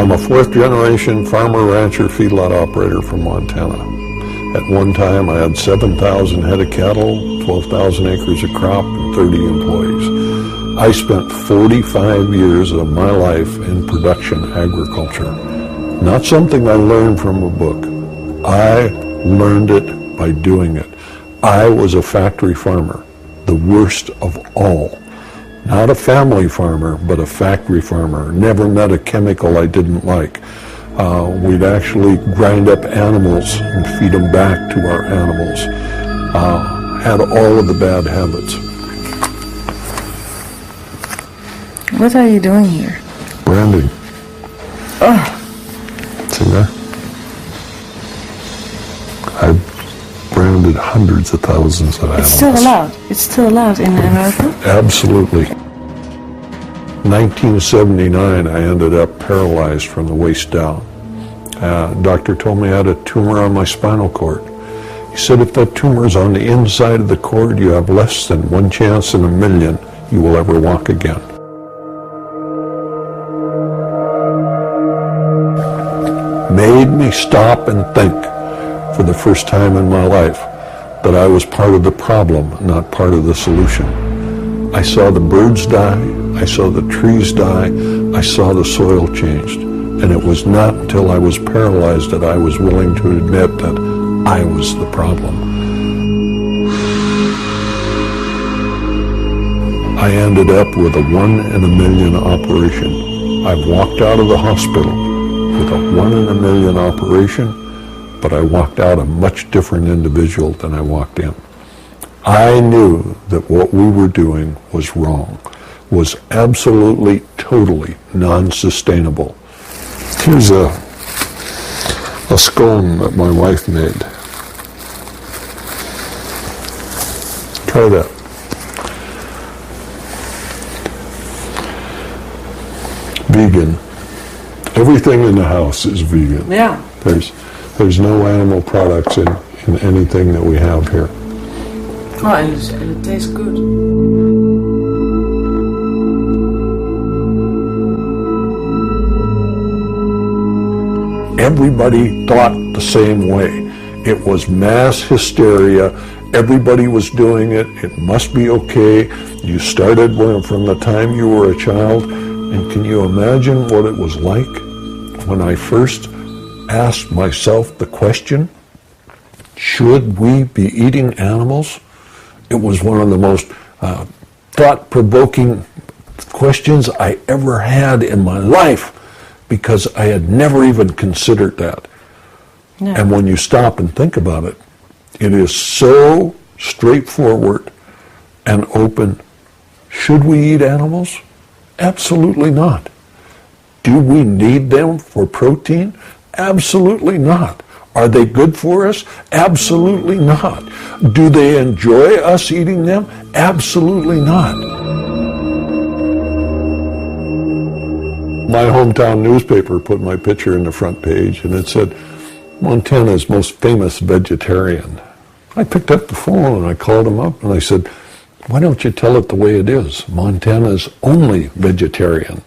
I'm a fourth-generation farmer, rancher, feedlot operator from Montana. At one time, I had 7,000 head of cattle, 12,000 acres of crop, and 30 employees. I spent 45 years of my life in production agriculture. Not something I learned from a book. I learned it by doing it. I was a factory farmer, the worst of all. Not a family farmer, but a factory farmer. Never met a chemical I didn't like. We'd actually grind up animals and feed them back to our animals. Had all of the bad habits. What are you doing here? Branding. Oh. See there? I've branded hundreds of thousands of animals. It's still allowed. It's still allowed in America? Absolutely. 1979, I ended up paralyzed from the waist down. Doctor told me I had a tumor on my spinal cord. He said if that tumor is on the inside of the cord, you have less than 1 chance in a million you will ever walk again. Made me stop and think for the first time in my life that I was part of the problem, not part of the solution. I saw the birds die, I saw the trees die, I saw the soil changed. And it was not until I was paralyzed that I was willing to admit that I was the problem. I ended up with a 1 in a million operation. I've walked out of the hospital with a 1 in a million operation, but I walked out a much different individual than I walked in. I knew that what we were doing was wrong, was absolutely, totally non-sustainable. Here's a scone that my wife made. Try that. Vegan. Everything in the house is vegan. Yeah. There's no animal products in anything that we have here. Oh, and it tastes good. Everybody thought the same way. It was mass hysteria. Everybody was doing it. It must be okay. You started from the time you were a child. And can you imagine what it was like when I first asked myself the question, should we be eating animals? It was one of the most thought-provoking questions I ever had in my life, because I had never even considered that. No. And when you stop and think about it, it is so straightforward and open. Should we eat animals? Absolutely not. Do we need them for protein? Absolutely not. Are they good for us? Absolutely not. Do they enjoy us eating them? Absolutely not. My hometown newspaper put my picture in the front page, and it said, Montana's most famous vegetarian. I picked up the phone and I called them up and I said, why don't you tell it the way it is? Montana's only vegetarian.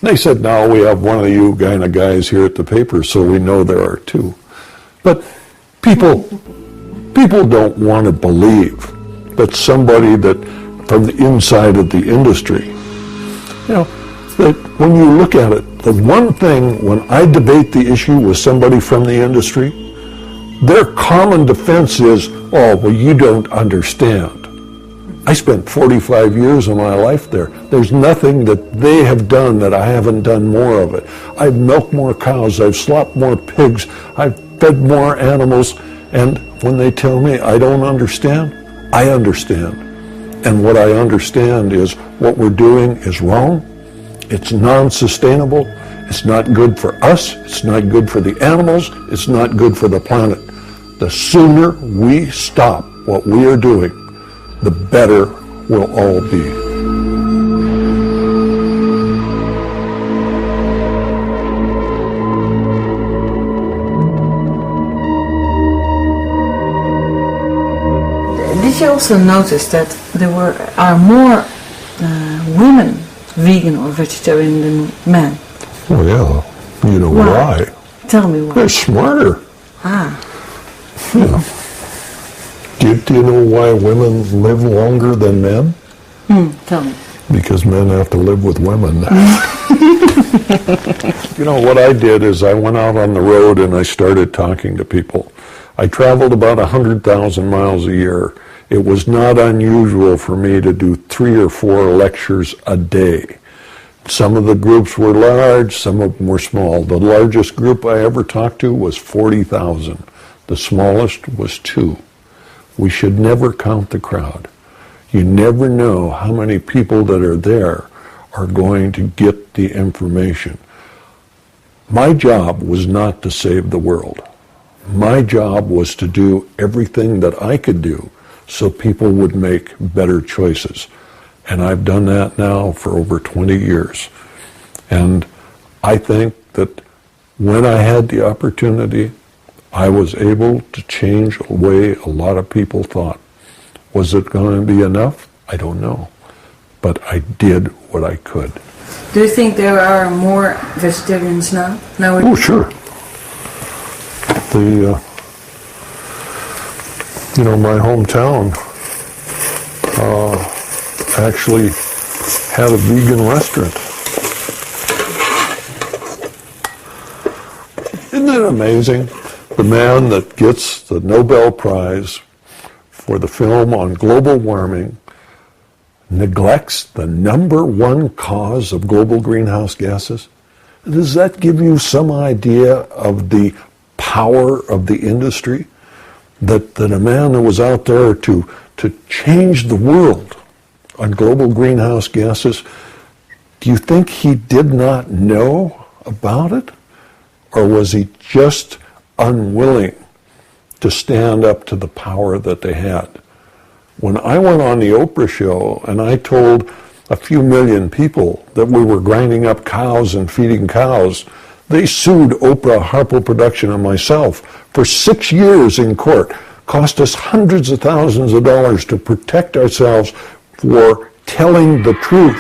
They said, no, we have one of you kind of guys here at the paper, so we know there are two. But people don't want to believe that somebody that from the inside of the industry, that when you look at it, the one thing when I debate the issue with somebody from the industry, their common defense is, oh, well, you don't understand. I spent 45 years of my life there. There's nothing that they have done that I haven't done more of it. I've milked more cows, I've slopped more pigs, I've fed more animals, and when they tell me I don't understand, I understand. And what I understand is what we're doing is wrong, it's non-sustainable, it's not good for us, it's not good for the animals, it's not good for the planet. The sooner we stop what we are doing, the better we'll all be. Did you also notice that there are more women vegan or vegetarian than men? Oh yeah, You know Why? why? Tell me why. They're smarter. Ah, Do you know why women live longer than men? tell me. Because men have to live with women. You know, what I did is I went out on the road and I started talking to people. I traveled about 100,000 miles a year. It was not unusual for me to do 3 or 4 lectures a day. Some of the groups were large, some of them were small. The largest group I ever talked to was 40,000. The smallest was 2. We should never count the crowd. You never know how many people that are there are going to get the information. My job was not to save the world. My job was to do everything that I could do so people would make better choices. And I've done that now for over 20 years. And I think that when I had the opportunity, I was able to change the way a lot of people thought. Was it going to be enough? I don't know. But I did what I could. Do you think there are more vegetarians now? Oh, sure. My hometown actually had a vegan restaurant. Isn't it amazing? The man that gets the Nobel Prize for the film on global warming neglects the #1 cause of global greenhouse gases? Does that give you some idea of the power of the industry? That a man that was out there to change the world on global greenhouse gases, do you think he did not know about it? Or was he just unwilling to stand up to the power that they had? When I went on the Oprah show and I told a few million people that we were grinding up cows and feeding cows, they sued Oprah, Harpo Production, and myself for 6 years in court. Cost us hundreds of thousands of dollars to protect ourselves for telling the truth.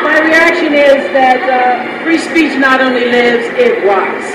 My reaction is that free speech not only lives, it rocks.